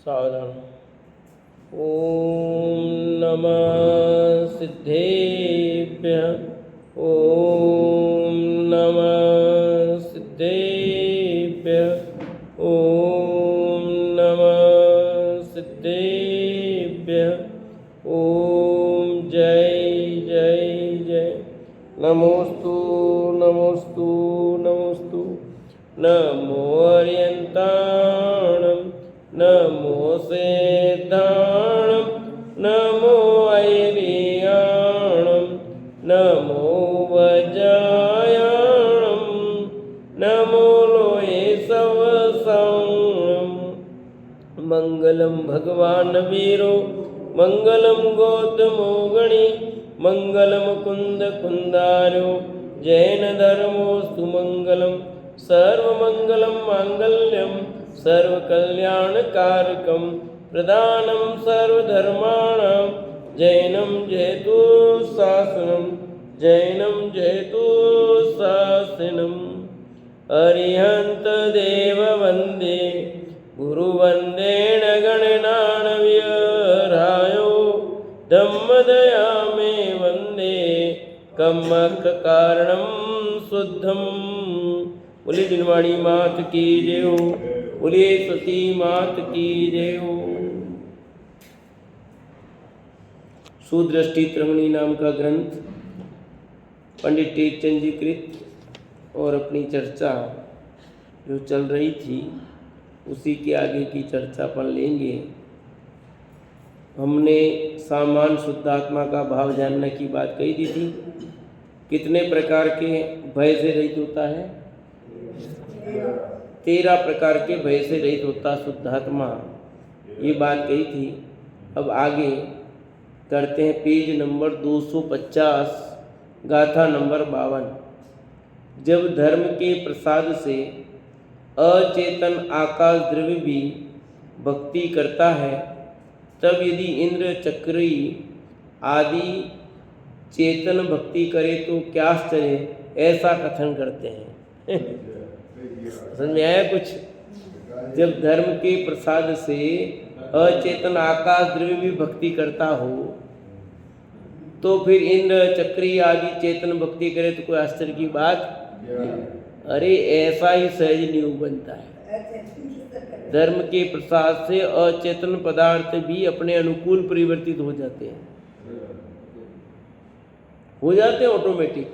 सावधान। ओम नमः सिद्धेभ्यः। ओम नमः सिद्धेभ्यः। ओम नमः सिद्धेभ्यः। ओम जय जय जय। नमोस्तु नमोस्तु नमोस्तु। नमो अर्यन्ताणं नमो सेद्धाणं नमो ऐरियाणं नमो वज्रायाणं नमो लोये सवसाणं। मंगलम भगवान वीरो मंगलम गौतमो गणी मंगलम कुंद कुंदारो जैन धर्मोस्तु मंगलम सर्वमंगलम मांगल्यम सर्वकल्याणकारकम प्रदानं सर्वधर्माणां जैनं जयतु शासनं जैनं जयतु शासनम्। अरिहंत देव वंदे गुरुवंदेन गणनानव्यरायो धम्मदया मे वंदे कम्मक कारणं शुद्धम। बोलिए जिनवाणी मात की जय हो। बोलिए सती मात की जय हो। सुदृष्टि तरंगिणी नाम का ग्रंथ पंडित टेकचंद जी कृत और अपनी चर्चा जो चल रही थी उसी के आगे की चर्चा पर लेंगे। हमने सामान्य शुद्धात्मा का भाव जानने की बात कही दी थी। कितने प्रकार के भय से रहित होता है? 13 प्रकार के भय से रहित होता शुद्धात्मा, ये बात कही थी। अब आगे करते हैं पेज नंबर 250 गाथा नंबर 52। जब धर्म के प्रसाद से अचेतन आकाश द्रव्य भी भक्ति करता है तब यदि इंद्र चक्री आदि चेतन भक्ति करे तो क्या आश्चर्य, ऐसा कथन करते हैं। समझ में आया कुछ? जब धर्म के प्रसाद से अचेतन आकाश द्रव्य भी भक्ति करता हो तो फिर इंद्र चक्री आदि चेतन भक्ति करे तो कोई आश्चर्य की बात? अरे ऐसा ही सहज नियोग बनता है। धर्म के प्रसाद से अचेतन पदार्थ भी अपने अनुकूल परिवर्तित हो जाते हैं, ऑटोमेटिक।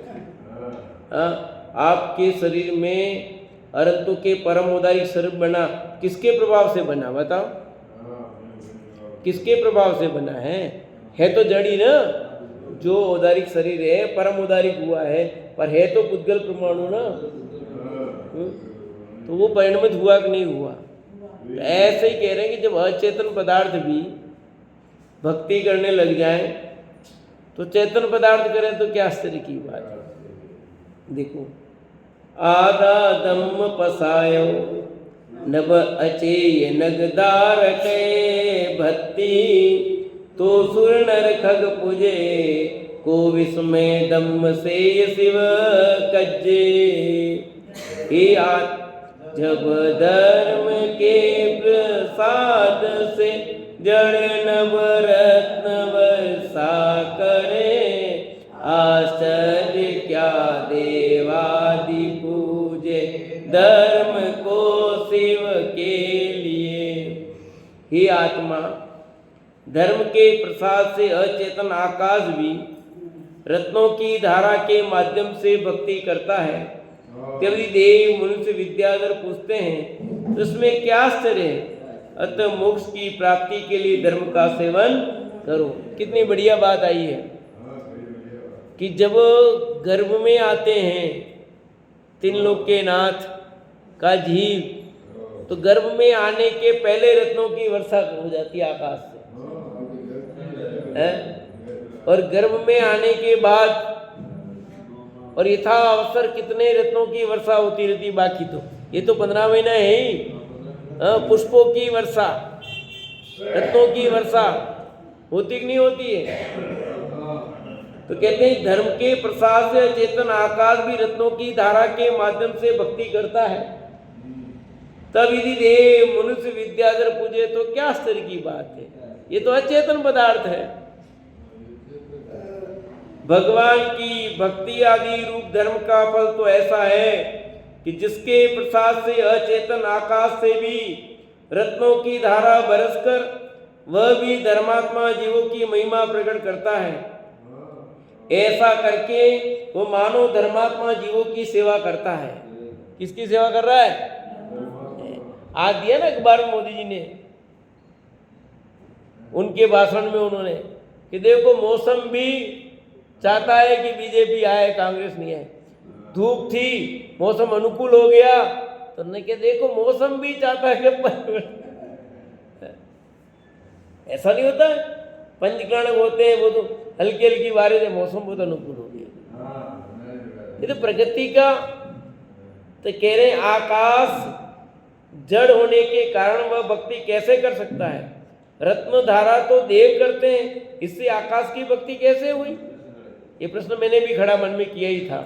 आपके शरीर में अरंतु के परम उदारिक शरीर बना, किसके प्रभाव से बना बताओ? किसके प्रभाव से बना है? तो जड़ी ना। जो उदारिक शरीर है परम उदारिक हुआ है, पर है तो पुद्गल परमाणु ना। तो वो परिणमित हुआ कि नहीं हुआ? तो ऐसे ही कह रहे हैं कि जब अचेतन पदार्थ भी भक्ति करने लग जाए तो चेतन पदार्थ करें तो क्या आश्चर्य की बात है। देखो, आधा दम पसायो नभ अचेय नगदार के भक्ति तो सुर नर खग पूजे को विस्मय दम से शिव कज्जे। जब धर्म के प्रसाद से जड़ नव रत्न वर्षा करे आश्चर्य क्या देवादि पूजे धर्म को शिव के लिए। ही आत्मा, धर्म के प्रसाद से अचेतन आकाश भी रत्नों की धारा के माध्यम से भक्ति करता है। यदि देव मनुष्य विद्याधर पूछते हैं तो इसमें क्या आश्चर्य है? अतः मोक्ष की प्राप्ति के लिए धर्म का सेवन करो। कितनी बढ़िया बात आई है कि जब गर्भ में आते हैं तीन लोक के नाथ का जीव, तो गर्भ में आने के पहले रत्नों की वर्षा हो जाती है आकाश से, है? और गर्भ में आने के बाद और यथा अवसर कितने रत्नों की वर्षा होती रहती। बाकी तो ये तो 15 महीना है ही। पुष्पों की वर्षा, रत्नों की वर्षा होती कि नहीं होती है? तो कहते हैं धर्म के प्रसाद से चेतन आकाश भी रत्नों की धारा के माध्यम से भक्ति करता है। तब यदि देव मनुष्य विद्याधर पूजे तो क्या स्तर की बात है, ये तो अचेतन पदार्थ है। भगवान की भक्ति आदि रूप धर्म का फल तो ऐसा है कि जिसके प्रसाद से अचेतन आकाश से भी रत्नों की धारा बरसकर वह भी धर्मात्मा जीवों की महिमा प्रकट करता है। ऐसा करके वो मानव धर्मात्मा जीवों की सेवा करता है। किसकी सेवा कर रहा है? आज दिया ना अखबार में मोदी जी ने, उनके भाषण में उन्होंने कि देखो मौसम भी चाहता है कि बीजेपी आए, कांग्रेस नहीं आए। धूप थी, मौसम अनुकूल हो गया तो उन्होंने कहा देखो मौसम भी चाहता है कि ऐसा नहीं होता है। पंचकर्ण होते हैं वो तो हल्की हल्की बारिश है, मौसम बहुत अनुकूल हो गया। ये तो प्रकृति का, तो कह रहे आकाश जड़ होने के कारण वह भक्ति कैसे कर सकता है? रत्न धारा तो देव करते हैं, इससे आकाश की भक्ति कैसे हुई? ये प्रश्न मैंने भी खड़ा मन में किया ही था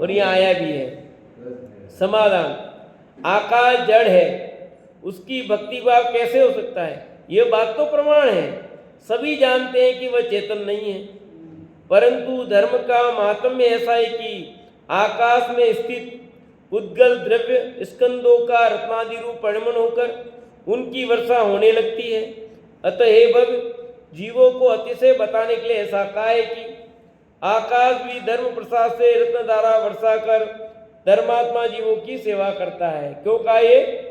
और यहाँ आया भी है। समाधान, आकाश जड़ है, उसकी भक्ति भाव कैसे हो सकता है? ये बात तो प्रमाण है, सभी जानते हैं कि वह चेतन नहीं है। परंतु धर्म का महात्म्य ऐसा है कि आकाश में स्थित उद्गल द्रव्य स्कंदों का रत्नादि रूप परिणमन होकर उनकी वर्षा होने लगती है। अतः हे भव्य, जीवों को अतिशय बताने के लिए ऐसा कहा है कि आकाश भी धर्म प्रसाद से रत्न धारा वर्षा कर धर्मात्मा जीवों की सेवा करता है। क्यों कहा ये?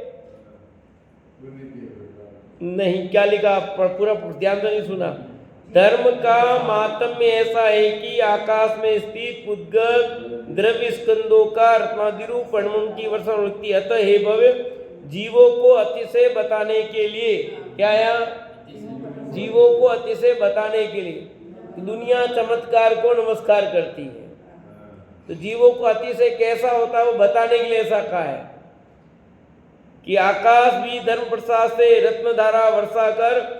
नहीं, क्या लिखा? पूरा ध्यान से नहीं सुना। धर्म का महात्म्य ऐसा है कि आकाश में स्थित उद्गल द्रव्य स्कंदों का रत्नादि रूप परिणमन की वर्षा होती है। अतः हे भव्य, जीवों को अतिशय बताने के लिए, क्या यहाँ? जीवों को अतिशय बताने के लिए। दुनिया चमत्कार को नमस्कार करती है, तो जीवों को अतिशय कैसा होता है वो बताने के लिए ऐसा कहा है कि आकाश भी धर्म प्रसाद से रत्न धारा वर्षा कर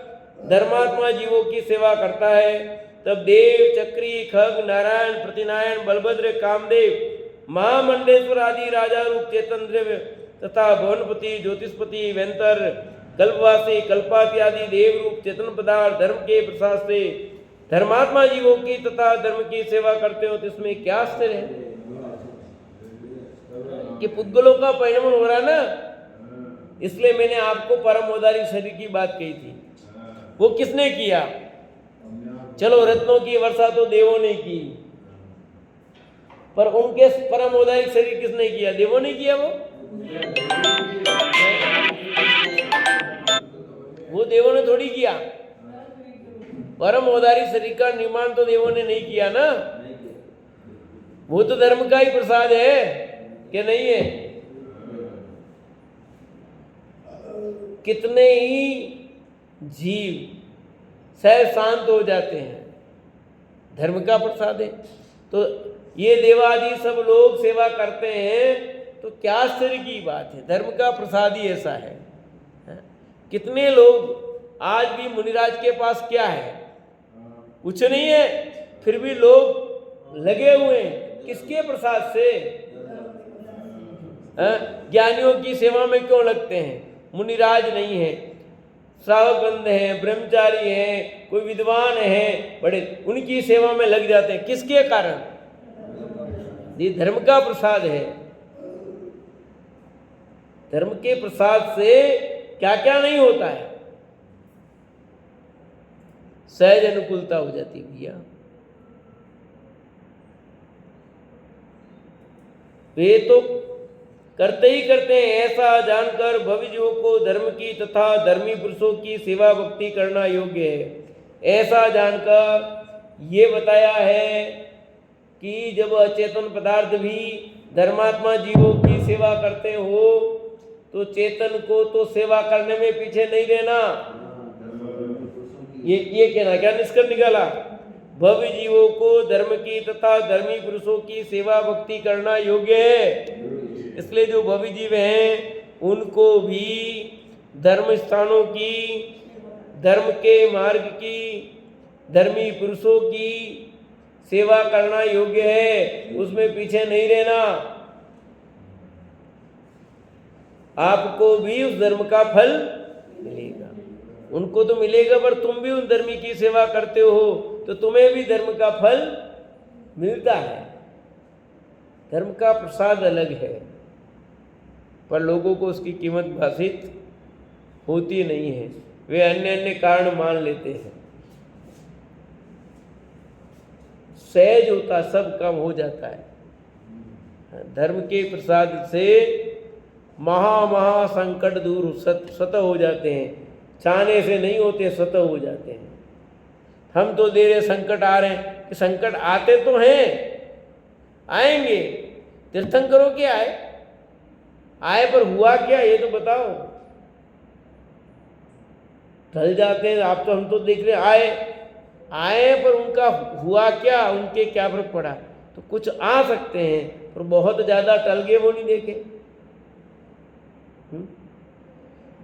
धर्मात्मा जीवों की सेवा करता है। तब देव, चक्री, खग, नारायण, प्रतिनारायण, बलभद्र, कामदेव, महामंडेश्वर आदि राजा रूप चेतन द्रव्य तथा भवनपति, ज्योतिषपति, वेंतर, कल्पवासी, कल्पाति आदि देव रूप चेतन पदार्थ धर्म के प्रसाद से धर्मात्मा जीवों की तथा धर्म की सेवा करते हो। तो इसमें क्या आश्चर्य है कि पुद्गलों का परिणमन हो रहा है ना। इसलिए मैंने आपको परम औदारिक शरीर की बात कही थी। वो किसने किया? चलो रत्नों की वर्षा तो देवों ने की, पर उनके परम औदारिक शरीर किसने किया? देवों ने किया। वो देवों ने थोड़ी किया। परम औदारिक शरीर का निर्माण तो देवों ने नहीं किया ना, वो तो धर्म का ही प्रसाद है कि नहीं है? कितने ही जीव सहज शांत हो जाते हैं, धर्म का प्रसाद है। तो ये देवादि सब लोग सेवा करते हैं तो क्या आश्चर्य की बात है, धर्म का प्रसाद ही ऐसा है। कितने लोग आज भी मुनिराज के पास क्या है? कुछ नहीं है, फिर भी लोग लगे हुए हैं। किसके प्रसाद से? ज्ञानियों की सेवा में क्यों लगते हैं? मुनिराज नहीं है, श्रावकवृंद है, ब्रह्मचारी है, कोई विद्वान है, बड़े उनकी सेवा में लग जाते हैं। किसके कारण? ये धर्म का प्रसाद है। धर्म के प्रसाद से क्या क्या नहीं होता है, सहज अनुकूलता हो जाती भैया। वे तो करते ही करते हैं। ऐसा जानकर भविष्यों को धर्म की तथा धर्मी पुरुषों की सेवा भक्ति करना योग्य है। ऐसा जानकर ये बताया है कि जब अचेतन पदार्थ भी धर्मात्मा जीवों की सेवा करते हो तो चेतन को तो सेवा करने में पीछे नहीं रहना। ये कहना क्या निष्कर्ष निकाला? भव्य जीवों को धर्म की तथा धर्मी पुरुषों की सेवा भक्ति करना योग्य है। इसलिए जो भव्य जीव हैं उनको भी धर्म स्थानों की, धर्म के मार्ग की, धर्मी पुरुषों की सेवा करना योग्य है, उसमें पीछे नहीं रहना। आपको भी उस धर्म का फल मिलेगा। उनको तो मिलेगा, पर तुम भी उन धर्मी की सेवा करते हो तो तुम्हें भी धर्म का फल मिलता है। धर्म का प्रसाद अलग है, पर लोगों को उसकी कीमत भाषित होती नहीं है, वे अन्य अन्य कारण मान लेते हैं। सहज होता सब कम हो जाता है। धर्म के प्रसाद से महा संकट दूर स्वतः हो जाते हैं। चाहने से नहीं होते, स्वतः हो जाते हैं। हम तो दे रहे संकट आ रहे हैं कि संकट आते तो हैं, आएंगे। तीर्थंकरों के आए पर हुआ क्या ये तो बताओ। ढल जाते हैं आप तो, हम तो देख रहे आए पर उनका हुआ क्या, उनके क्या फर्क पड़ा। तो कुछ आ सकते हैं पर बहुत ज्यादा टल गए वो नहीं देखे।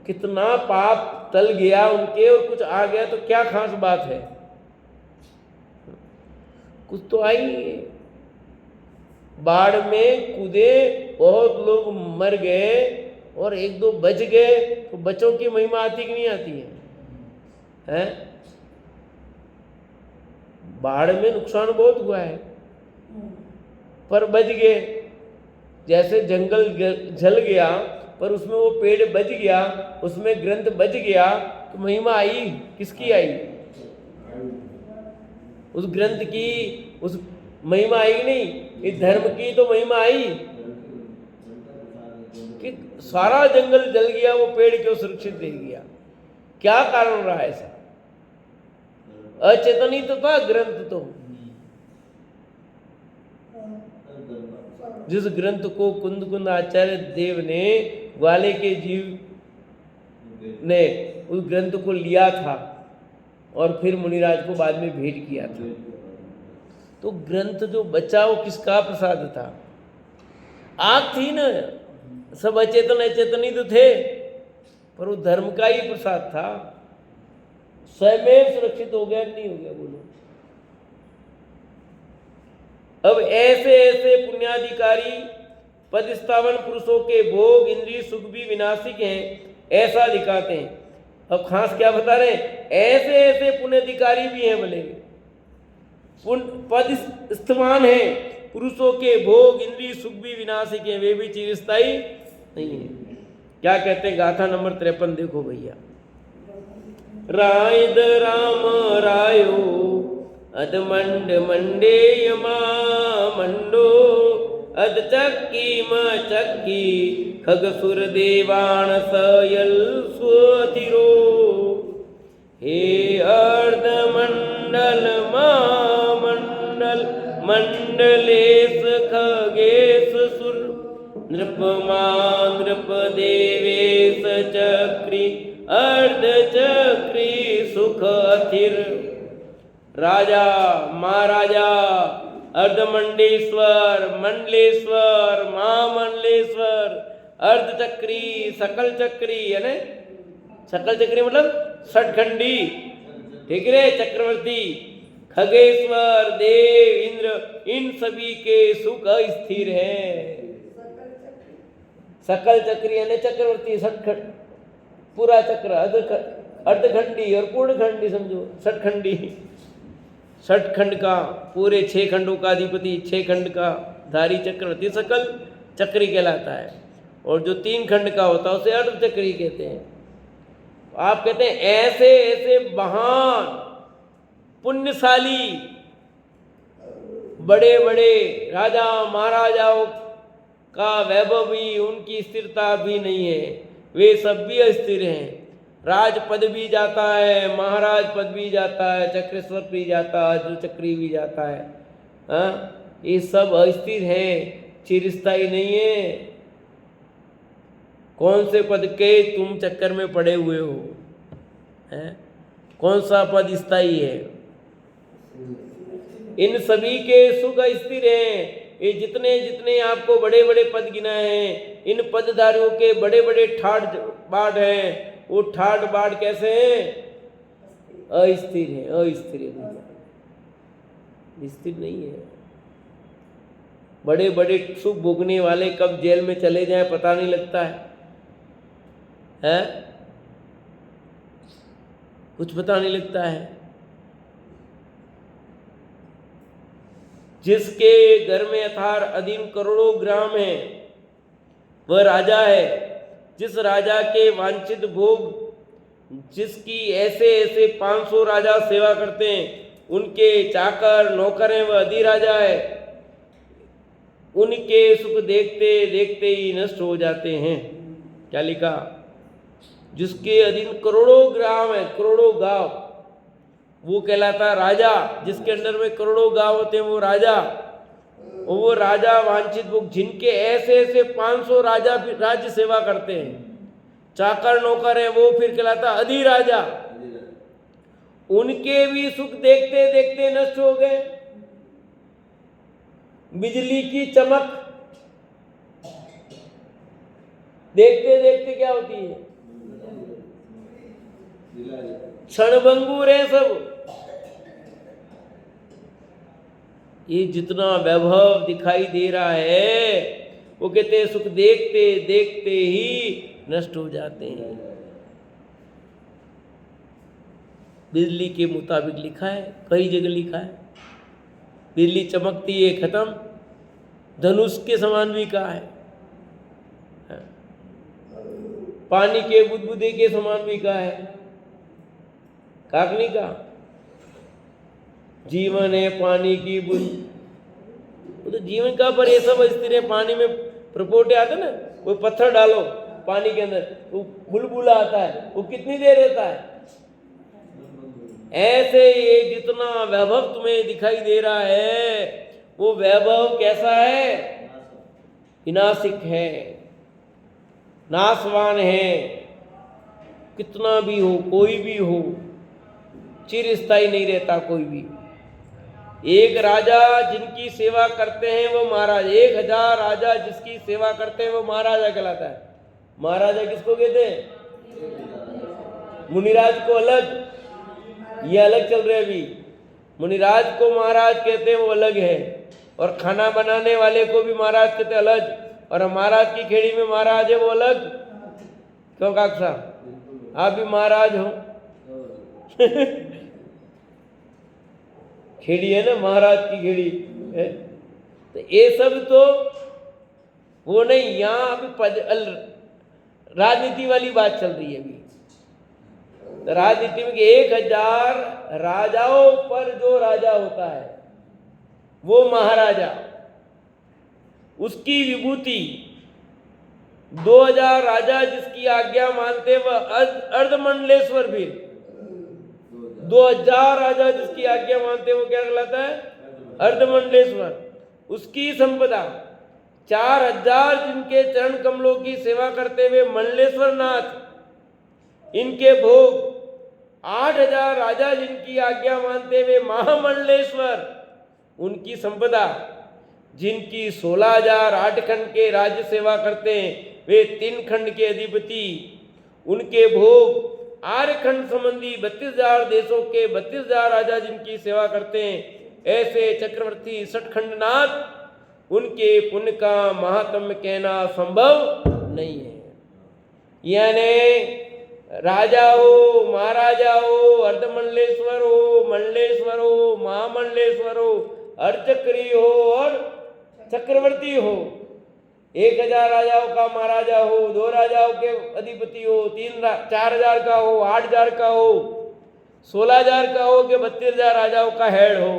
कितना पाप टल गया उनके और कुछ आ गया तो क्या खास बात है। कुछ तो आई, बाढ़ में कूदे बहुत लोग मर गए और एक दो बच गए, तो बच्चों की महिमा आती कि नहीं आती है, हैं? बाढ़ में नुकसान बहुत हुआ है पर बच गए। जैसे जंगल जल गया पर उसमें वो पेड़ बच गया, उसमें ग्रंथ बच गया, तो महिमा आई किसकी आई? उस ग्रंथ की, उस महिमा आई नहीं, इस धर्म की तो महिमा आई कि सारा जंगल जल गया, वो पेड़ क्यों सुरक्षित रह गया। क्या कारण रहा ऐसा? अचेतनी तो था ग्रंथ। तो जिस ग्रंथ को कुंद आचार्य देव ने, ग्वाले के जीव ने उस ग्रंथ को लिया था और फिर मुनिराज को बाद में भेंट किया था, तो ग्रंथ जो बचा वो किसका प्रसाद था? आग थी ना, सब अचेतन ही तो थे, पर वो धर्म का ही प्रसाद था। स्वयं सुरक्षित हो गया नहीं हो गया बोलो। अब ऐसे ऐसे पुण्याधिकारी पद स्थावन पुरुषों के भोग इंद्रिय सुख भी विनाशिक हैं, ऐसा दिखाते हैं। अब खास क्या बता रहे हैं? ऐसे ऐसे पुण्याधिकारी भी हैं बोले, पद स्थावन है, पुरुषों के भोग इंद्रिय सुख भी विनाशिक हैं, वे भी चिरस्थायी नहीं है। क्या कहते हैं? गाथा नंबर 53 देखो भैया। रायद राम रायो अद मंड मंडेय मंडो अद चक्की म चक्की खग सुर देवाण सयल स्वतिरो हे अर्ध मंडल मंडल मंडलेश खगेश सुर नृपमा नृप देवेश चक्री अर्ध चक्री सुख अथिर राजा महाराजा अर्धमंडेश्वर मंडलेश्वर महामंडलेश्वर अर्धचक्री सकल चक्री है ना, सकल चक्री मतलब षटखंडी, ठीक है, चक्रवर्ती खगेश्वर देव इंद्र, इन सभी के सुख स्थिर है। सकल चक्री यानी चक्रवर्ती, षटखंड पूरा चक्र, अर्धखंडी और पूर्णखंडी समझो, षटखंडी, षटखंड का पूरे 6 खंडों का अधिपति, 6 खंड का धारी चक्रवर्ती सकल चक्री कहलाता है। और जो 3 खंड का होता है उसे अर्धचक्री कहते हैं। आप कहते हैं ऐसे ऐसे महान पुण्यशाली बड़े बड़े राजा महाराजाओं का वैभव भी, उनकी स्थिरता भी नहीं है, वे सब भी अस्थिर हैं। राज पद भी जाता है, महाराज पद भी जाता है, चक्रेश्वर भी जाता है, जो चक्री भी जाता है, हाँ, ये सब अस्थिर हैं, चिरस्थायी नहीं है। कौन से पद के तुम चक्कर में पड़े हुए हो, हैं? कौन सा पद स्थायी है? इन सभी के सुख स्थिर हैं। ये जितने जितने आपको बड़े बड़े पद गिनाए हैं, इन पदधारियों के बड़े बड़े ठाट बाट हैं, वो ठाट बाट कैसे हैं? अस्थिर है, अस्थिर है, स्थिर नहीं है। बड़े बड़े सुख भोगने वाले कब जेल में चले जाएं पता नहीं लगता है, है, कुछ पता नहीं लगता है। जिसके घर में यथार अधीन करोड़ों ग्राम है वह राजा है। जिस राजा के वांछित भोग जिसकी ऐसे ऐसे 500 राजा सेवा करते हैं, उनके चाकर नौकर हैं, वह अधिराजा है। उनके सुख देखते देखते ही नष्ट हो जाते हैं। क्या लिखा? जिसके अधीन करोड़ों ग्राम है, करोड़ों गांव, वो कहलाता राजा। जिसके अंदर में करोड़ों गांव होते हैं वो राजा। और वो राजा वांछित भोग जिनके ऐसे ऐसे 500 राजा राज्य सेवा करते हैं, चाकर नौकर है, वो फिर कहलाता अधिराजा। उनके भी सुख देखते देखते नष्ट हो गए। बिजली की चमक देखते देखते क्या होती है? क्षणभंगुर है सब। ये जितना वैभव दिखाई दे रहा है, वो कहते हैं सुख देखते देखते ही नष्ट हो जाते हैं। बिजली के मुताबिक लिखा है, कई जगह लिखा है, बिजली चमकती है खत्म, धनुष के समान भी कहा है, पानी के बुदबुदे के समान भी कहा है, काकनी का जीवन है पानी की बूंद। वो तो जीवन का, पर ये सब स्थिर है। पानी में प्रपोटे आते ना, वो पत्थर डालो पानी के अंदर, वो बुलबुला आता है, वो कितनी देर रहता है। ऐसे ये जितना वैभव तुम्हें दिखाई दे रहा है, वो वैभव कैसा है? विनाशिक है, नाशवान है। कितना भी हो, कोई भी हो, चिरस्थायी नहीं रहता कोई भी। एक राजा जिनकी सेवा करते हैं वो महाराज, 1000 राजा जिसकी सेवा करते हैं वो महाराजा कहलाता है। महाराजा किसको कहते हैं? मुनिराज को अलग, ये अलग चल रहे अभी। मुनिराज को महाराज कहते हैं, वो अलग है। और खाना बनाने वाले को भी महाराज कहते हैं, अलग। और महाराज की खेड़ी में महाराज है, वो अलग। क्यों काका, आप भी महाराज हो? खेड़ी है ना, महाराज की खेड़ी है। तो ये सब तो वो नहीं, यहाँ अभी राजनीति वाली बात चल रही है अभी। राजनीति में 1000 राजाओं पर जो राजा होता है वो महाराजा, उसकी विभूति 2000 राजा जिसकी आज्ञा मानते वह अर्धमंडलेश्वर भी। 2000 राजा जिसकी आज्ञा मानते वो क्या कहलाता है? अर्धमंडलेश्वर। उसकी संपदा 4000 जिनके चरण कमलों की सेवा करते हुए मंडलेश्वर नाथ। इनके भोग 8000 राजा जिनकी आज्ञा मानते हुए महामंडलेश्वर। उनकी संपदा जिनकी 16000 8 खंड के राज्य सेवा करते हैं, वे 3 खंड के अधिपति। उनके भोग आर्यखंड संबंधी 32000 देशों के 32000 राजा जिनकी सेवा करते हैं, ऐसे चक्रवर्ती सठखंडनाथ। उनके पुण्य का महात्म्य कहना संभव नहीं है। यानी राजा हो, महाराजा हो, अर्धमंडलेश्वर हो, मंडलेश्वर हो, महामंडलेश्वर हो, अर्चक्री हो और चक्रवर्ती हो, 1000 राजाओं का महाराजा हो, 2 राजाओं के अधिपति हो, 4000 का हो, 8000 का हो, 16000 का हो कि 32000 राजाओं का हेड हो,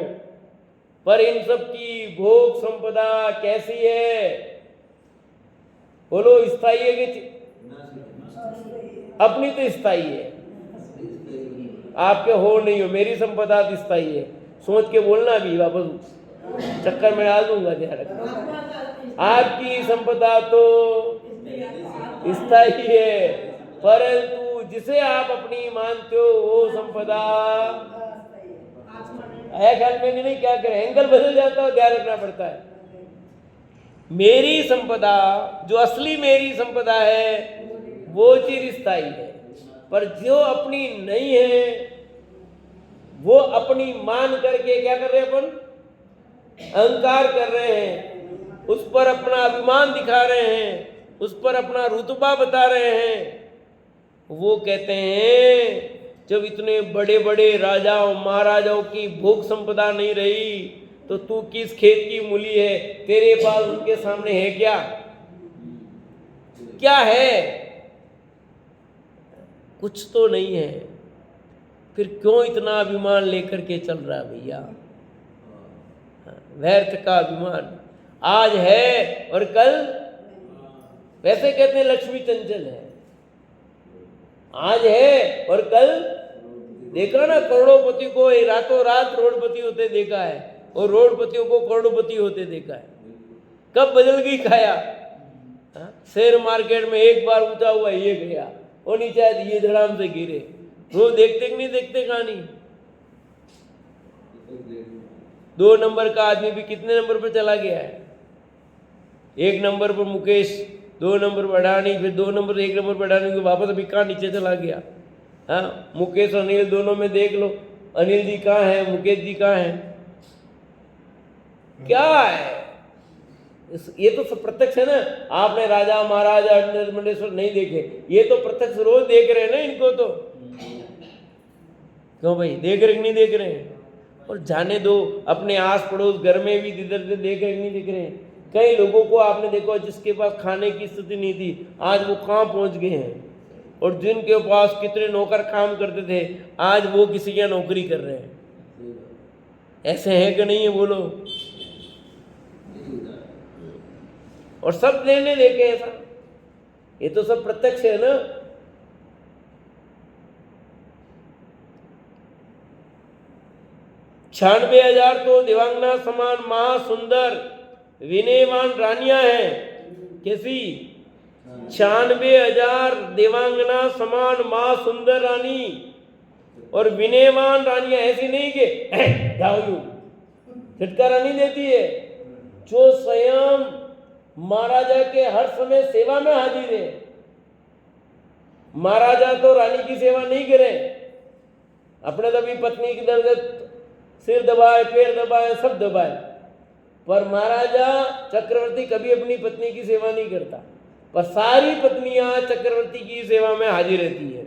पर इन सब की भोग संपदा कैसी है? बोलो, स्थायी है कि अपनी? तो स्थायी है, आपके हो नहीं हो। मेरी संपदा तो स्थायी है। सोच के बोलना भी, वापस चक्कर में डाल दूंगा, ध्यान रखना। आपकी संपदा तो स्थायी है, परंतु जिसे आप अपनी मानते हो वो संपदा है। ख्याल में नहीं, क्या करें, एंगल बदल जाता है, ध्यान रखना पड़ता है। मेरी संपदा, जो असली मेरी संपदा है, वो चिरस्थायी है। पर जो अपनी नहीं है, वो अपनी मान करके क्या कर रहे हैं? अपन अहंकार कर रहे हैं, उस पर अपना अभिमान दिखा रहे हैं, उस पर अपना रुतबा बता रहे हैं। वो कहते हैं जब इतने बड़े बड़े राजाओं महाराजाओं की भोग संपदा नहीं रही तो तू किस खेत की मूली है, तेरे पास उनके सामने है क्या? क्या है? कुछ तो नहीं है। फिर क्यों इतना अभिमान लेकर के चल रहा भैया? व्यर्थ का अभिमान। आज है और कल, वैसे कहते हैं लक्ष्मी चंचल है, आज है और कल, देखा ना करोड़पति को रातों रात करोड़पति होते देखा है और करोड़पतियों को करोड़पति होते देखा है। कब बदल गई काया? शेयर मार्केट में एक बार ऊंचा हुआ ये गया और नीचे आया ये धड़ाम से गिरे। रोज देखते कि नहीं देखते कहानी? 2 नंबर का आदमी भी कितने नंबर पर चला गया है? 1 नंबर पर मुकेश, 2 नंबर पर अडानी, फिर 2 नंबर 1 नंबर पर अडानी, वापस अभी कहाँ नीचे चला गया। हाँ, मुकेश और अनिल दोनों में देख लो, अनिल जी कहाँ है, मुकेश जी कहाँ है? क्या है ये? तो सब प्रत्यक्ष है ना। आपने राजा महाराजा मंडेश्वर नहीं देखे, ये तो प्रत्यक्ष रोज देख रहे हैं ना इनको। तो क्यों भाई, देख रहे नहीं देख रहे हैं? और जाने दो, अपने आस पड़ोस घर में भी इधर उधर देख रहे नहीं देख रहे हैं? कई लोगों को आपने देखो जिसके पास खाने की स्थिति नहीं थी, आज वो कहाँ पहुंच गए हैं। और जिनके पास कितने नौकर काम करते थे, आज वो किसी की नौकरी कर रहे हैं। ऐसे है कि नहीं है बोलो? और सब लेने देखे ऐसा, ये तो सब प्रत्यक्ष है ना। छियानवे 96,000 तो दिवांगना समान महासुंदर विनयवान रानियां हैं। कैसी? 96,000 देवांगना समान महासुंदर रानी और विनयवान रानियां। ऐसी नहीं कि जाओ यू छुटकारा नहीं देती है, जो स्वयं महाराजा के हर समय सेवा में हाजिर है। महाराजा तो रानी की सेवा नहीं करे, अपने तभी पत्नी की दर्द सिर दबाए, पैर दबाए, सब दबाए, पर महाराजा चक्रवर्ती कभी अपनी पत्नी की सेवा नहीं करता। पर सारी पत्नियां चक्रवर्ती की सेवा में हाजिर रहती है।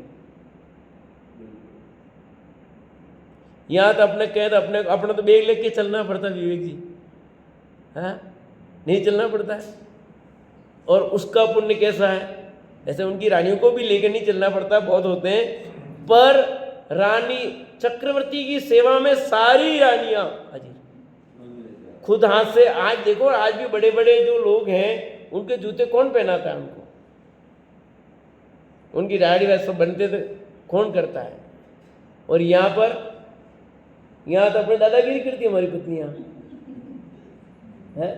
यहां तो अपने कैद अपने तो बैग लेके चलना पड़ता विवेक जी, हाँ नहीं चलना पड़ता है। और उसका पुण्य कैसा है? ऐसे उनकी रानियों को भी लेकर नहीं चलना पड़ता, बहुत होते हैं, पर रानी चक्रवर्ती की सेवा में सारी रानियां हाजिर, खुद हाथ से। आज देखो, आज भी बड़े बड़े जो लोग हैं उनके जूते कौन पहनाता है उनको? उनकी दाढ़ी वैसे बनते थे कौन करता है? और यहाँ तो अपने दादागिरी करती है हमारी पत्नियां, है?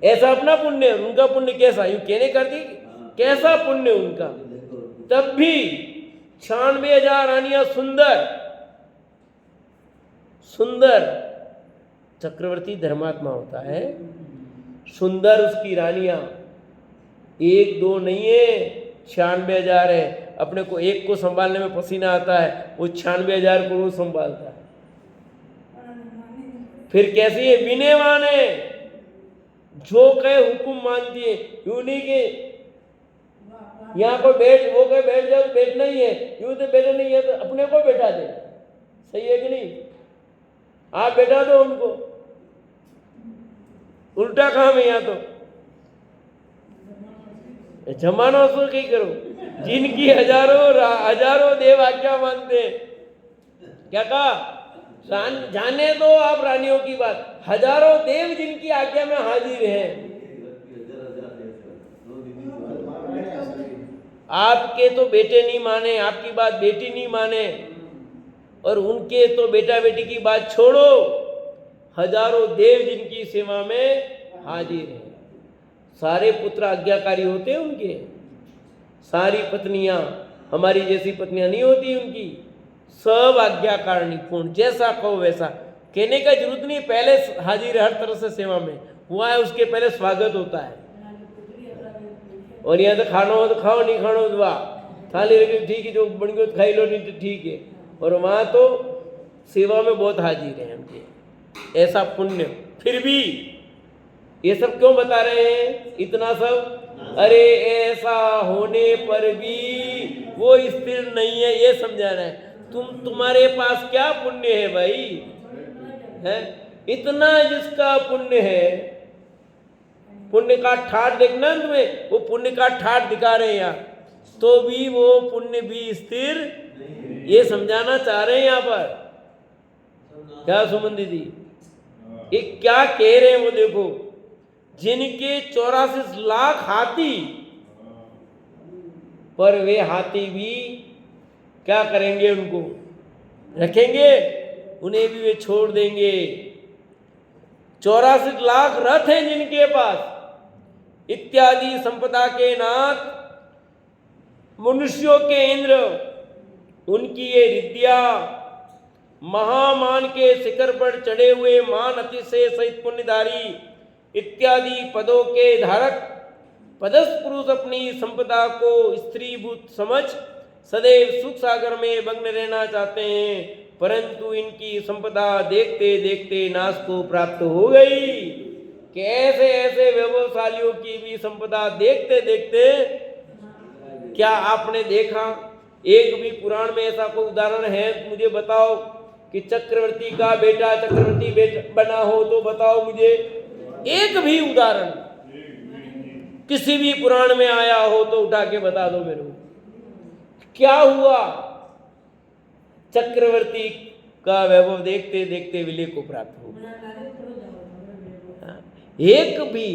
ऐसा अपना पुण्य, उनका पुण्य कैसा? यूं कहने करती कैसा पुण्य उनका। तब भी 96,000 रानियां सुंदर। चक्रवर्ती धर्मात्मा होता है, सुंदर उसकी रानियां 1-2 नहीं है, 96,000 है। अपने को एक को संभालने में पसीना आता है, वो 96,000 को रोज संभालता है। फिर कैसी है? विनयवान है, जो कहे हुकुम मानती है। यूं नहीं कि यहाँ को बैठ, वो कहे बैठ जाओ तो बैठना ही है, यूं तो बैठे नहीं है तो अपने को बैठा दे। सही है कि नहीं? आप बैठा दो उनको, उल्टा काम है। यहाँ तो जमाना असुर कहीं करो, जिनकी हजारों देव आज्ञा मानते हैं। क्या कहा? जाने दो आप रानियों की बात, हजारों देव जिनकी आज्ञा में हाजिर हैं। आपके तो बेटे नहीं माने, आपकी बात बेटी नहीं माने, और उनके तो बेटा बेटी की बात छोड़ो, हजारों देव जिनकी सेवा में हाजिर हैं। सारे पुत्र आज्ञाकारी होते हैं उनके, सारी पत्नियां हमारी जैसी पत्नियां नहीं होती उनकी, सब आज्ञाकारिणी पूर्ण, जैसा कहो वैसा। कहने का जरूरत नहीं, पहले हाजिर हर तरह से सेवा में हुआ है, उसके पहले स्वागत होता है। और यहाँ तो खाना हो तो खाओ, नहीं खाना हो तो वाह, थाली रखी ठीक है, जो बन गई तो खाई लो, नहीं तो ठीक है। और वहाँ तो सेवा में बहुत हाजिर हैं उनके, ऐसा पुण्य। फिर भी ये सब क्यों बता रहे हैं? इतना सब अरे ऐसा होने पर भी वो स्थिर नहीं है, ये समझाना है। तुम्हारे पास क्या पुण्य है भाई, है इतना जिसका पुण्य है, पुण्य का ठाट देखना तुम्हें, वो पुण्य का ठाट दिखा रहे हैं यहाँ, तो भी वो पुण्य भी स्थिर, ये समझाना चाह रहे हैं यहाँ पर। क्या सुमन दीदी, ये क्या कह रहे हैं वो देखो, जिनके 84 लाख हाथी, पर वे हाथी भी क्या करेंगे, उनको रखेंगे, उन्हें भी वे छोड़ देंगे। 84 लाख रथ हैं जिनके पास, इत्यादि संपदा के नाथ, मनुष्यों के इंद्र, उनकी ये रिद्धिया, महामान के शिखर पर चढ़े हुए मान अतिशय सहित पुण्यधारी इत्यादि पदों के धारक पदस्थ पुरुष अपनी संपदा को स्त्रीभूत समझ सदैव सुख सागर में मग्न रहना चाहते हैं, परंतु इनकी संपदा देखते देखते नाश को प्राप्त हो गई। कि ऐसे ऐसे वैभवशालियों की भी संपदा देखते देखते, क्या आपने देखा एक भी पुराण में ऐसा कोई उदाहरण है, मुझे बताओ कि चक्रवर्ती का बेटा चक्रवर्ती बेटा बना हो, तो बताओ मुझे एक भी उदाहरण किसी भी पुराण में आया हो तो उठा के बता दो मेरे को। क्या हुआ, चक्रवर्ती का वैभव देखते देखते विलय को प्राप्त हो गया। एक भी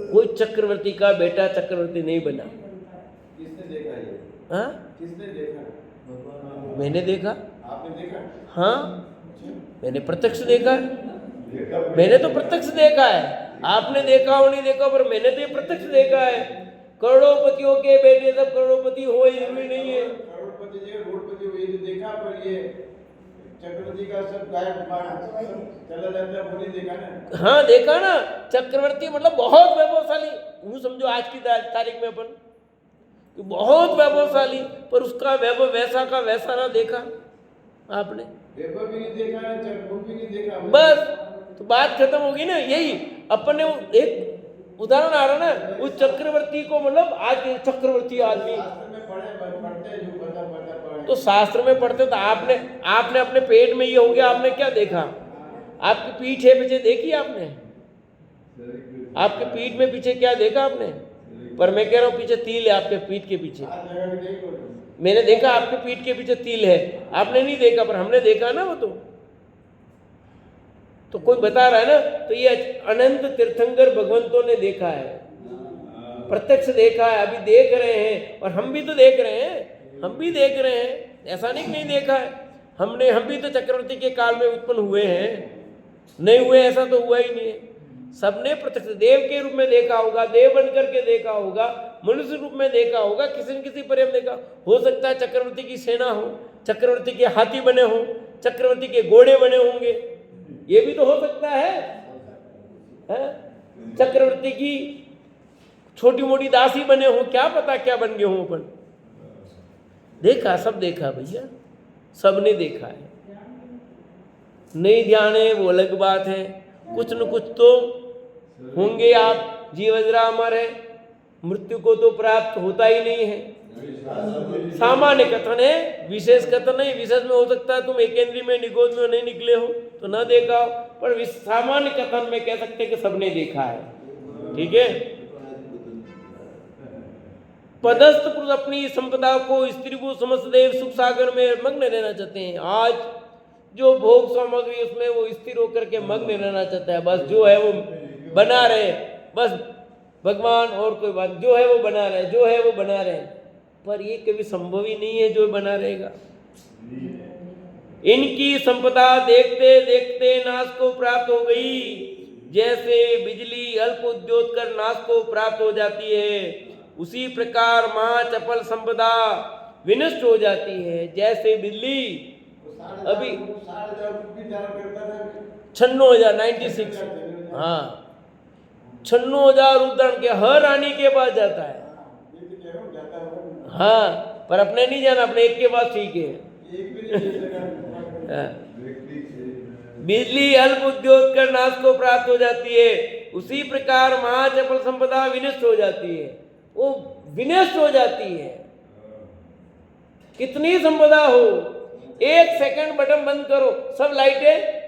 कोई चक्रवर्ती का बेटा चक्रवर्ती नहीं बना। किसने देखा ये? हाँ, किसने देखा? मैंने देखा। आपने देखा? हाँ, मैंने प्रत्यक्ष देखा, मैंने तो प्रत्यक्ष देखा है। आपने देखा हो नहीं देखा, पर मैंने तो ये प्रत्यक्ष देखा है। करोड़पतियों के बेटे सब करोड़पति हो, ये जरूरी नहीं है। करोड़पति करोड़पति ये तो देखा, पर ये चक्रवर्ती का सब गायब चला जाता है, वो नहीं देखा ना। हाँ देखा ना, चक्रवर्ती मतलब बहुत वैभवशाली, यूं समझो आज की तारीख में अपन तो बहुत वैभवशाली, पर उसका वैभव वैसा का वैसा ना देखा आपने, वैभव भी नहीं देखा है, चक्रवर्ती भी नहीं देखा, बस तो बात खत्म होगी ना। यही अपन ने एक उदाहरण आ रहा ना, उस चक्रवर्ती को मतलब आज के चक्रवर्ती आदमी तो शास्त्र में पढ़ते तो आपने अपने पेट में ये हो गया, आपने क्या देखा, आपकी पीठ है पीछे देखी आपने, आपके पीठ में पीछे क्या देखा आपने, पर मैं कह रहा हूँ पीछे तिल है आपके पीठ के पीछे, मैंने देखा आपके पीठ के पीछे तिल है, आपने नहीं देखा पर हमने देखा ना। वो तो कोई बता रहा है ना, तो ये अनंत तीर्थंकर भगवंतों ने देखा है, प्रत्यक्ष देखा है, अभी देख रहे हैं, और हम भी तो देख रहे हैं, हम भी देख रहे हैं, ऐसा नहीं देखा है हमने, हम भी तो चक्रवर्ती के काल में उत्पन्न हुए हैं, नहीं हुए ऐसा तो हुआ ही नहीं है। सबने प्रत्यक्ष देव के रूप में देखा होगा, देव बन करके देखा होगा, मनुष्य रूप में देखा होगा, किसी न किसी पर्याय में देखा हो सकता है। चक्रवर्ती की सेना हो, चक्रवर्ती के हाथी बने हो, चक्रवर्ती के घोड़े बने होंगे, ये भी तो हो सकता है? चक्रवर्ती की छोटी मोटी दासी बने हो, क्या पता क्या बन गए हो अपन। देखा, सब देखा भैया, सबने देखा है। नहीं ध्यान है वो अलग बात है, कुछ न कुछ तो होंगे आप। जीवजरा अमर है, मृत्यु को तो प्राप्त होता ही नहीं है। सामान्य कथन है, विशेष कथन नहीं। विशेष में हो सकता है तुम एकेंद्री में निगोद में नहीं निकले हो तो ना देखा हो, पर सामान्य कथन में कह सकते कि सबने देखा है। ठीक है, पदस्थ पुरुष अपनी संपदा को स्त्रीभूत समझदेव सुख सागर में मग्न रहना चाहते हैं। आज जो भोग सामग्री उसमें वो स्थिर होकर के मग्न रहना चाहता है, बस जो है वो बना रहे, बस भगवान और कोई बात, जो है वो बना रहे, जो है वो बना रहे, पर ये कभी संभव ही नहीं है जो बना रहेगा। इनकी संपदा देखते देखते नाश को प्राप्त हो गई, जैसे बिजली अल्प उद्योग कर नाश को प्राप्त हो जाती है, उसी प्रकार मां चपल संपदा विनष्ट हो जाती है। जैसे बिजली अभी 96,096, हाँ 96,000 उदाहरण के हर रानी के पास जाता है। हाँ, पर अपने नहीं जाना, अपने एक के पास ठीक है। बिजली अल्प उद्योग कर नाश को प्राप्त हो जाती है, उसी प्रकार महाचपल संपदा विनष्ट हो जाती है, वो विनष्ट हो जाती है। कितनी संपदा हो, 1 सेकंड बटन बंद करो, सब लाइटें,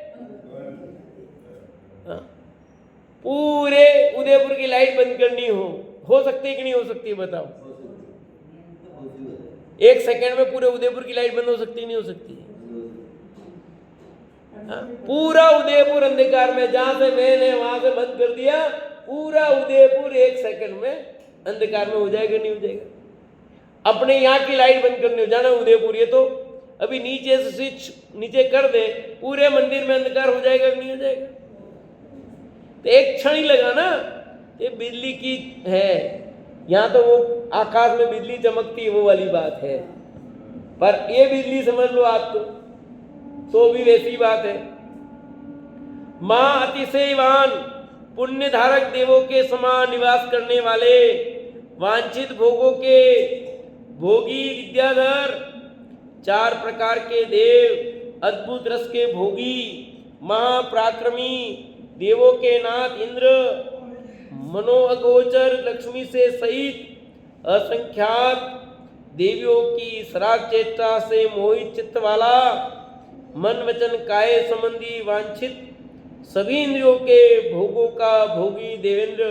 पूरे उदयपुर की लाइट बंद करनी हो सकती है कि नहीं हो सकती है बताओ? 1 सेकंड में पूरे उदयपुर की लाइट बंद हो सकती है नहीं हो सकती है? पूरा उदयपुर अंधकार में, जहां से मैंने वहां से बंद कर दिया, पूरा उदयपुर 1 सेकंड में अंधकार में हो जाएगा नहीं हो जाएगा? अपने यहाँ की लाइट बंद करनी हो जाना उदयपुर, ये तो अभी नीचे से स्विच नीचे कर दे, पूरे मंदिर में अंधकार हो जाएगा कि नहीं हो जाएगा? तो एक क्षण ही लगा ना, ये बिजली की है, यहाँ तो वो आकाश में बिजली चमकती है वो वाली बात है, पर ये बिजली समझ लो आप तो भी वैसी बात है। मां अतिशयवान पुण्य धारक देवों के समान निवास करने वाले, वांछित भोगों के भोगी विद्याधर, 4 प्रकार के देव, अद्भुत रस के भोगी, महापराक्रमी, देवों के नाथ इंद्र, मनोअगोचर लक्ष्मी से सहित असंख्यात देवियों की सराग चेष्टा से मोहित चित्त वाला, मन वचन काय संबंधी वांछित सभी इंद्रियों के भोगों का भोगी देवेंद्र,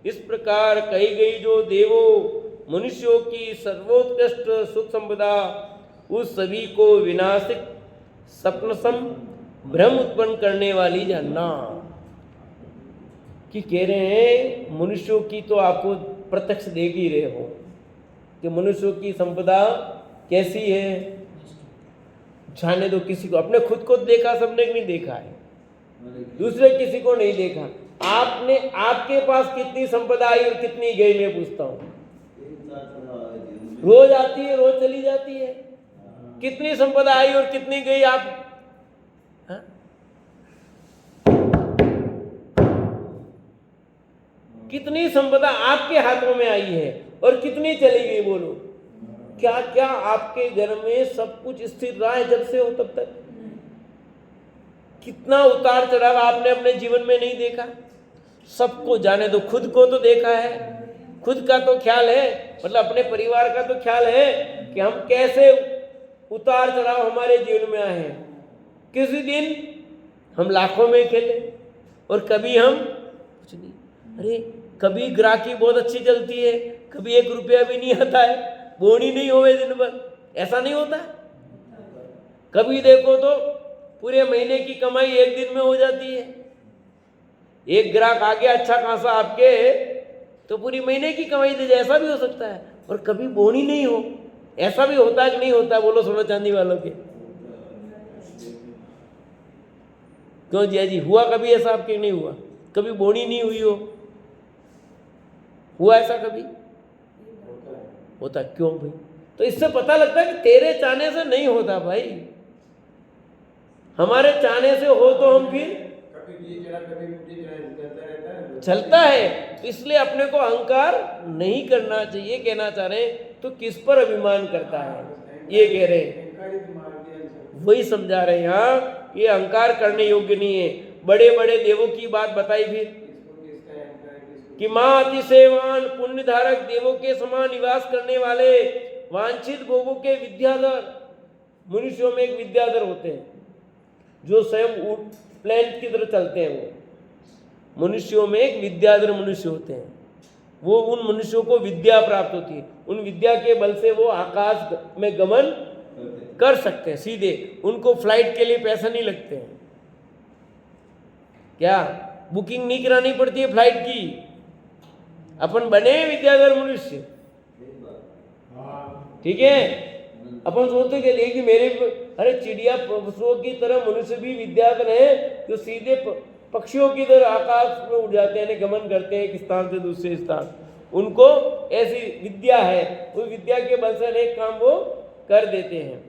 इस प्रकार कही गई जो देवों मनुष्यों की सर्वोत्कृष्ट सुख संपदा, उस सभी को विनाशिक स्वप्नसम भ्रम उत्पन्न करने वाली जानना। कि कह रहे हैं मनुष्यों की तो आपको प्रत्यक्ष देख ही रहे हो कि मनुष्यों की संपदा कैसी है, जाने दो किसी को, अपने खुद को देखा सबने नहीं देखा है, दूसरे किसी को नहीं देखा। आपने आपके पास कितनी संपदा आई और कितनी गई, मैं पूछता हूँ? रोज आती है रोज चली जाती है, कितनी संपदा आई और कितनी गई आप? हा? कितनी संपदा आपके हाथों में आई है और कितनी चली गई बोलो? क्या क्या आपके घर में सब कुछ स्थिर रहा है जब से हो तब तक? कितना उतार चढ़ाव आपने अपने जीवन में नहीं देखा? सबको जाने दो, खुद को तो देखा है, खुद का तो ख्याल है, मतलब अपने परिवार का तो ख्याल है कि हम कैसे उतार चढ़ाव हमारे जीवन में आए हैं। किसी दिन हम लाखों में खेले और कभी हम कुछ नहीं। अरे कभी ग्राहकी बहुत अच्छी चलती है, कभी 1 रुपया भी नहीं आता है, बोनी नहीं होवे दिन भर, ऐसा नहीं होता। कभी देखो तो पूरे महीने की कमाई 1 दिन में हो जाती है। एक ग्राहक आ गया अच्छा खासा आपके, तो पूरी महीने की कमाई दे जाए, ऐसा भी हो सकता है। और कभी बोनी नहीं हो, ऐसा भी होता है कि नहीं होता? बोलो सोना चांदी वालों के। क्यों जिया जी, हुआ कभी ऐसा आपके? नहीं हुआ? कभी बोनी नहीं हुई हो? हुआ ऐसा कभी? होता क्यों भाई? तो इससे पता लगता है कि तेरे चाहने से नहीं होता भाई, हमारे चाहने से हो तो हम फिर चलता है। तो इसलिए अपने को अहंकार नहीं करना चाहिए। कहना चाह रहे तो किस पर अभिमान करता है, ये कह रहे हैं, वही समझा रहे हैं यहाँ। ये अहंकार करने योग्य नहीं है। बड़े बड़े देवों की बात बताई फिर कि मां अतिसेवान पुण्य धारक देवों के समान निवास करने वाले, वांछित भोगों के विद्याधर। मनुष्यों में एक विद्याधर होते हैं जो स्वयं प्लेन की तरह चलते हैं। वो मनुष्यों में एक विद्याधर मनुष्य होते हैं, वो उन मनुष्यों को विद्या प्राप्त होती है। उन विद्या के बल से वो आकाश में गमन कर सकते हैं सीधे, उनको फ्लाइट के लिए पैसा नहीं लगते हैं। क्या बुकिंग नहीं करानी पड़ती है फ्लाइट की? अपन बने विद्याधर मनुष्य, ठीक है। अपन सोचते के लिए कि मेरे, अरे चिड़िया पशुओं की तरह मनुष्य भी विद्याधर है, जो सीधे पक्षियों की तरह आकाश में उड़ जाते हैं, गमन करते हैं एक स्थान से दूसरे स्थान। उनको ऐसी विद्या है, उस विद्या के बल से अनेक काम वो कर देते हैं।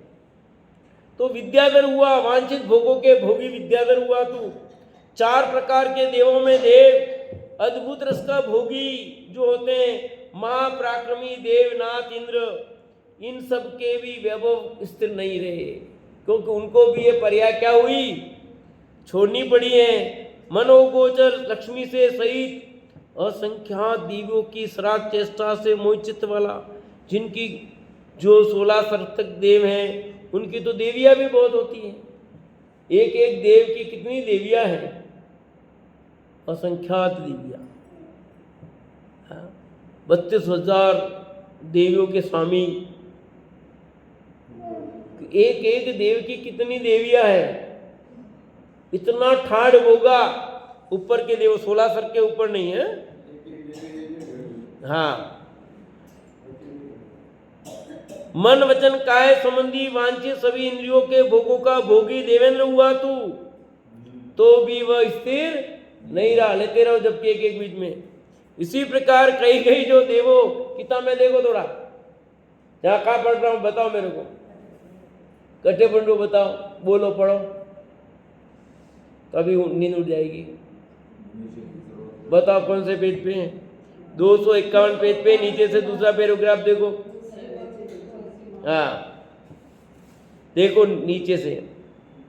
तो विद्याधर हुआ, वांछित भोगों के भोगी विद्याधर हुआ तू। 4 प्रकार के देवों में देव, अद्भुत रस का भोगी जो होते हैं, महापराक्रमी देवनाथ इंद्र, इन सब के भी वैभव स्थिर नहीं रहे, क्योंकि उनको भी ये पर्याय क्या हुई, छोड़नी पड़ी है। मनोगोचर लक्ष्मी से सहित असंख्यात देवियों की श्राद्ध चेष्टा से मोहित वाला, जिनकी जो 16 सरतक देव हैं उनकी तो देवियां भी बहुत होती हैं। एक एक देव की कितनी देवियां हैं? असंख्यात देवियां। 32,000 देवियों के स्वामी। एक एक देव की कितनी देवियां हैं? इतना ठाड़ होगा। ऊपर के देव 16 सर के ऊपर नहीं है। हाँ, मन वचन काय संबंधी वांछित सभी इंद्रियों के भोगों का भोगी देवेंद्र हुआ तू, तो भी वह स्थिर नहीं रहा। लेते रहो जबकि एक एक बीच में। इसी प्रकार कही गई जो देवो, किताब में देखो थोड़ा, जहां कहाँ पढ़ रहा हूं बताओ मेरे को, कट्ठे पढ़ रहे हो बताओ, बोलो पढ़ो, तभी नींद उठ जाएगी। बताओ कौन से पेज पे हैं? 251 पेज पे नीचे से दूसरा पैराग्राफ देखो। हाँ देखो नीचे से,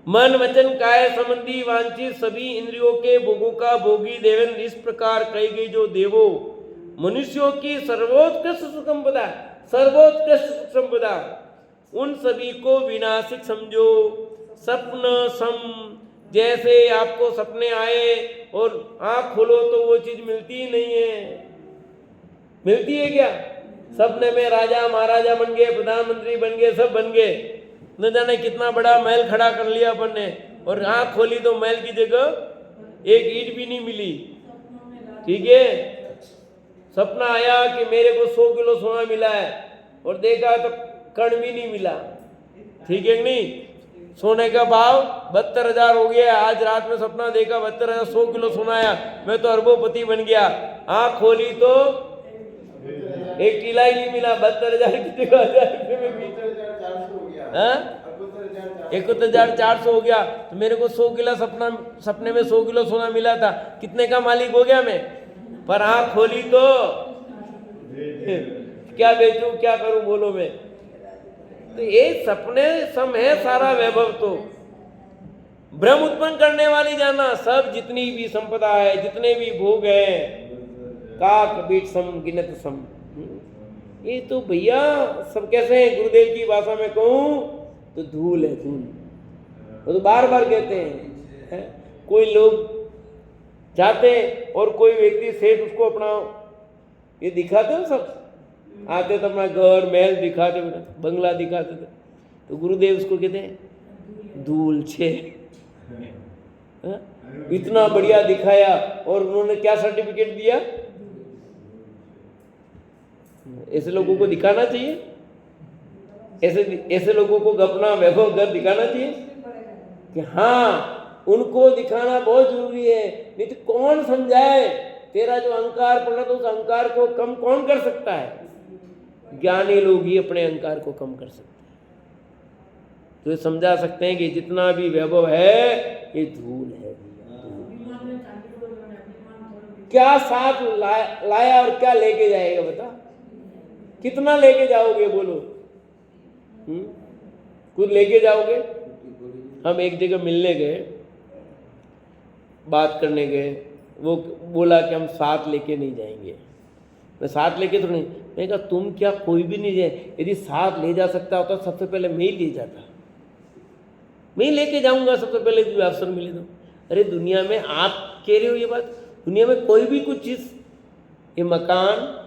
मन वचन काय संबंधी वांछित सभी इंद्रियों के भोगों का भोगी देवेंद्र इस प्रकार कही गई जो देवो, मनुष्यों की सर्वोत्कृष्ट संपदा, सर्वोत्कृष्ट संपदा, उन सभी को विनाशिक समझो। स्वप्न सम, जैसे आपको सपने आए और आंख खोलो तो वो चीज मिलती ही नहीं है। मिलती है क्या? सपने में राजा महाराजा बन गए, प्रधानमंत्री बन गए, सब बन गए, न जाने कितना बड़ा महल खड़ा कर लिया अपन ने, और आंख खोली तो महल की जगह एक ईंट भी नहीं मिली। ठीक है, सपना आया कि मेरे को 100 किलो सोना मिला है, और देखा तो कण भी नहीं मिला। ठीक है कि नहीं? सोने का भाव 72,000 हो गया। आज रात में सपना देखा 72,000, 100 किलो सोना आया, मैं तो अरबोपति बन गया। आंख खोली तो एक टीला ही नहीं मिला। 72,000 की जगह 1,000 रुपये में भी 71,400 हो गया। तो मेरे को 100 किलो सपने में 100 किलो सोना मिला था, कितने का मालिक हो गया मैं? पर आंख खोली तो क्या बेचूं, क्या करूं, बोलो मैं। तो ये सपने सम है सारा वैभव। तो भ्रम उत्पन्न करने वाली जाना, सब जितनी भी संपदा है, जितने भी भोग है, काक बीट सम गिनत सम, ये तो भैया सब कैसे हैं? गुरुदेव की भाषा में कहूं तो धूल है, धूल। वो तो बार बार कहते हैं। कोई लोग जाते और कोई व्यक्ति सेठ उसको अपना ये दिखाते हैं, सब आते तो अपना घर महल दिखाते, बंगला दिखाते थे, तो गुरुदेव उसको कहते हैं धूल छे। इतना बढ़िया दिखाया और उन्होंने क्या सर्टिफिकेट दिया? ऐसे लोगों को दिखाना चाहिए, ऐसे लोगों को अपना वैभव घर दिखाना चाहिए कि हाँ, उनको दिखाना बहुत जरूरी है। नहीं तो कौन समझाए? तेरा जो अहंकार पड़ा तो उस अहंकार को कम कौन कर सकता है? ज्ञानी लोग ही अपने अहंकार को कम कर सकते हैं। तो ये समझा सकते हैं कि जितना भी वैभव है ये धूल है। क्या साथ लाया और क्या लेके जाएगा? बता, कितना लेके जाओगे? बोलो, कुछ लेके जाओगे? हम एक जगह मिलने गए, बात करने गए, वो बोला कि हम साथ लेके नहीं जाएंगे। मैं साथ लेके तो नहीं, मैं कहा तुम क्या कोई भी नहीं जाए? यदि साथ ले जा सकता होता तो सबसे पहले मैं ही ले जाता, मैं ही लेके जाऊंगा सबसे पहले जो अवसर मिले तो। अरे दुनिया में आप कह रहे हो ये बात, दुनिया में कोई भी कुछ चीज़, ये मकान,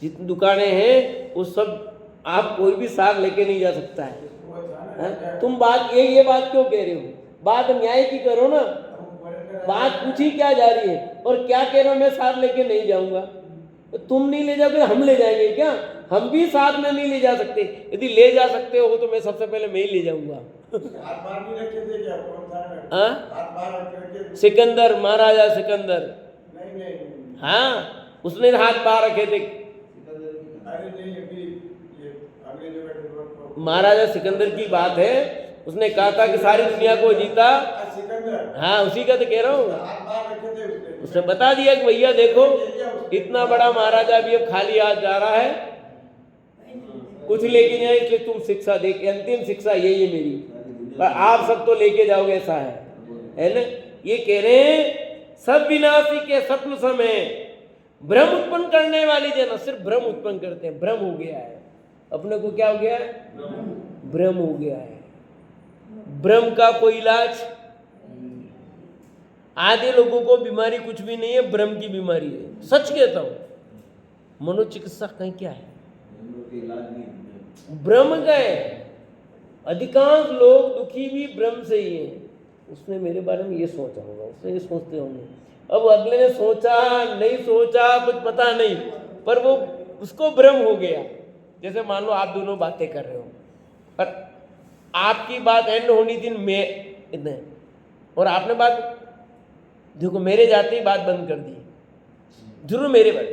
जितनी दुकानें हैं, वो सब आप कोई भी साथ लेके नहीं जा सकता है। तुम बात ये बात क्यों कह रहे हो? बात न्याय की करो ना, बात पूछी क्या जा रही है और क्या कह रहे हो? मैं साथ लेके नहीं जाऊंगा। तो तुम नहीं ले जाओगे, हम ले जाएंगे क्या? हम भी साथ में नहीं ले जा सकते। यदि ले जा सकते हो तो मैं सबसे पहले मैं ही ले जाऊंगा। सिकंदर, महाराजा सिकंदर, हाँ, उसने हाथ बाहर रखे थे। महाराजा सिकंदर की बात है, उसने कहा था कि सारी दुनिया को जीता। हाँ, उसी का तो कह रहा हूँ। उसने बता दिया कि भैया देखो, इतना बड़ा महाराजा भी अब खाली हाथ जा रहा है, कुछ लेके जाए, इसलिए तुम शिक्षा दे, अंतिम शिक्षा यही है मेरी, पर आप सब तो लेके जाओगे, ऐसा है ना? ये कह रहे हैं सब विनाशी के स्वप्न समय भ्रम उत्पन्न करने वाली जन सिर्फ भ्रम उत्पन्न करते हैं। भ्रम हो गया है अपने को, क्या हो गया है? भ्रम हो गया है। भ्रम का कोई इलाज? आधे लोगों को बीमारी कुछ भी नहीं है, भ्रम की बीमारी है। सच कहता हूं, मनोचिकित्सा कहीं क्या है? भ्रम का है। अधिकांश लोग दुखी भी भ्रम से ही हैं। उसने मेरे बारे में ये सोचा होगा, उसने ये सोचते होंगे, अब अगले ने सोचा नहीं सोचा कुछ पता नहीं, पर वो उसको भ्रम हो गया। जैसे मान लो आप दोनों बातें कर रहे हो, पर आपकी बात एंड होनी थी मैं इतने, और आपने बात देखो मेरे जाते ही बात बंद कर दी, जरूर मेरे बात,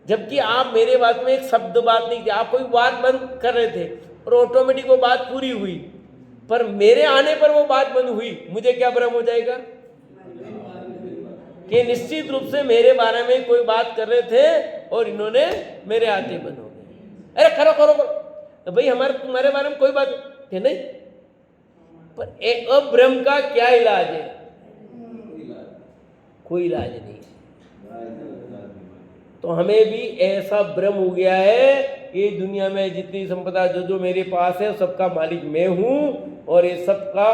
जबकि आप मेरे बात में एक शब्द बात नहीं थी, आप कोई बात बंद कर रहे थे और ऑटोमेटिक वो बात पूरी हुई, पर मेरे आने पर वो बात बंद हुई। मुझे क्या भ्रम हो जाएगा कि निश्चित रूप से मेरे बारे में कोई बात कर रहे थे और इन्होंने मेरे आते बंद हो गए। अरे करो करो करो, तो भाई हमारे तुम्हारे बारे में कोई बात है नहीं, पर एक भ्रम का क्या इलाज है? कोई इलाज नहीं। तो हमें भी ऐसा भ्रम हो गया है कि दुनिया में जितनी संपदा जो जो मेरे पास है सबका मालिक मैं हूं, और ये सबका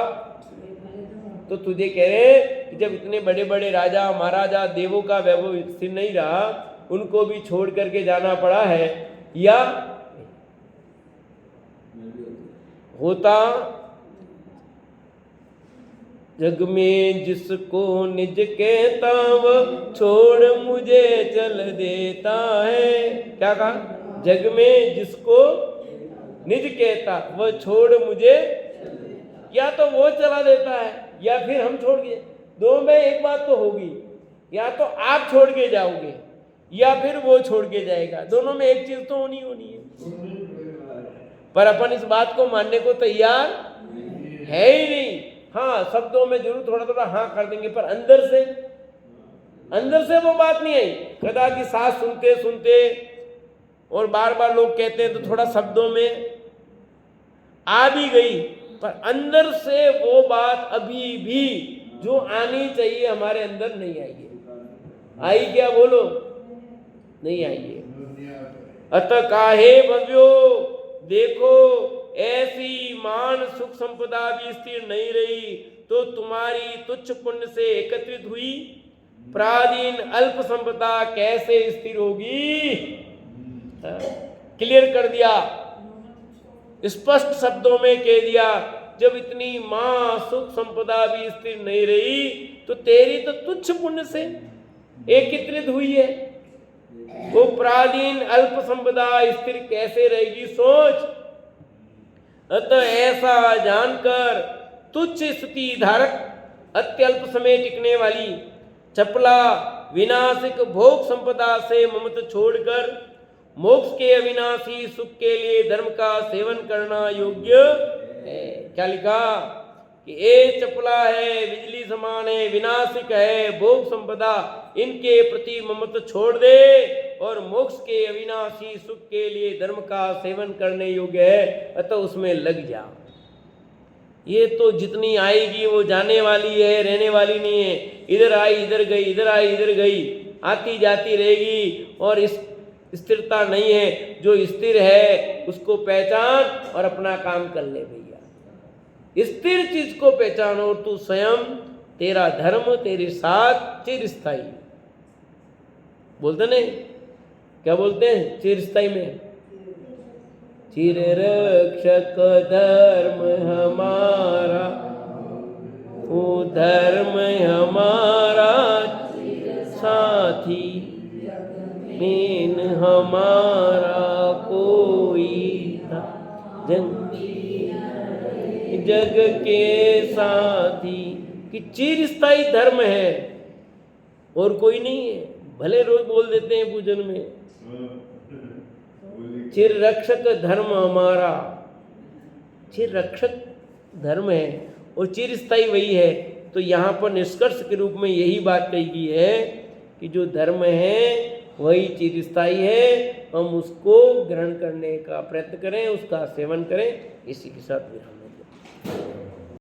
तो तुझे कह रहे कि जब इतने बड़े बड़े राजा महाराजा देवों का वैभव स्थिर नहीं रहा, उनको भी छोड़ करके जाना पड़ा है, या होता जग में जिसको निज कहता वह छोड़ मुझे चल देता है। क्या कहा? जग में जिसको निज कहता वह छोड़ मुझे, या तो वो चला देता है या फिर हम छोड़ के, दो में एक बात तो होगी, या तो आप छोड़ के जाओगे या फिर वो छोड़ के जाएगा, दोनों में एक चीज तो होनी है। पर अपन इस बात को मानने को तैयार है ही नहीं। हाँ, शब्दों में जरूर थोड़ा थोड़ा हाँ कर देंगे, पर अंदर से वो बात नहीं आई। कदाचित साथ सुनते सुनते और बार बार लोग कहते हैं तो थोड़ा शब्दों में आ भी गई, पर अंदर से वो बात अभी भी जो आनी चाहिए हमारे अंदर नहीं आई है। आई क्या? बोलो, नहीं आई है। अतः काहे भव्यो, देखो ऐसी मान सुख संपदा भी स्थिर नहीं रही, तो तुम्हारी तुच्छ पुण्य से एकत्रित हुई प्राचीन अल्प संपदा कैसे स्थिर होगी? क्लियर कर दिया, स्पष्ट शब्दों में कह दिया, जब इतनी मां सुख संपदा भी स्थिर नहीं रही तो तेरी तो तुच्छ पुण्य से एकत्रित हुई है, वो प्राचीन अल्प संपदा स्थिर कैसे रहेगी? सोच। अतः ऐसा जानकर तुच्छ स्थिति धारक अत्यल्प समय टिकने वाली चपला विनाशिक भोग संपदा से ममत छोड़कर मोक्ष के अविनाशी सुख के लिए धर्म का सेवन करना योग्य है। क्या लिखा? कि ये चपला है, बिजली समान है, विनाशिक है, भोग संपदा, इनके प्रति ममत छोड़ दे और मोक्ष के अविनाशी सुख के लिए धर्म का सेवन करने योग्य है, अतः उसमें लग जा। ये तो जितनी आएगी वो जाने वाली है, रहने वाली नहीं है। इधर आई इधर गई, इधर आई इधर गई, आती जाती रहेगी, और इस स्थिरता नहीं है। जो स्थिर है उसको पहचान और अपना काम कर ले भैया। स्थिर चीज को पहचानो और तू स्वयं, तेरा धर्म तेरे साथ चिरस्थायी। बोलते नहीं, क्या बोलते हैं चिरस्थायी में? चिर रक्षक धर्म हमारा, वो धर्म हमारा साथी, बिन हमारा कोई था जग के साथी। कि चिरस्थायी धर्म है और कोई नहीं है। भले रोज बोल देते हैं पूजन में, चिर रक्षक धर्म हमारा, चिर रक्षक धर्म है और चिरस्थायी वही है। तो यहाँ पर निष्कर्ष के रूप में यही बात कही गई है कि जो धर्म है वही चिरस्थायी है, हम उसको ग्रहण करने का प्रयत्न करें, उसका सेवन करें। इसी के साथ विराम।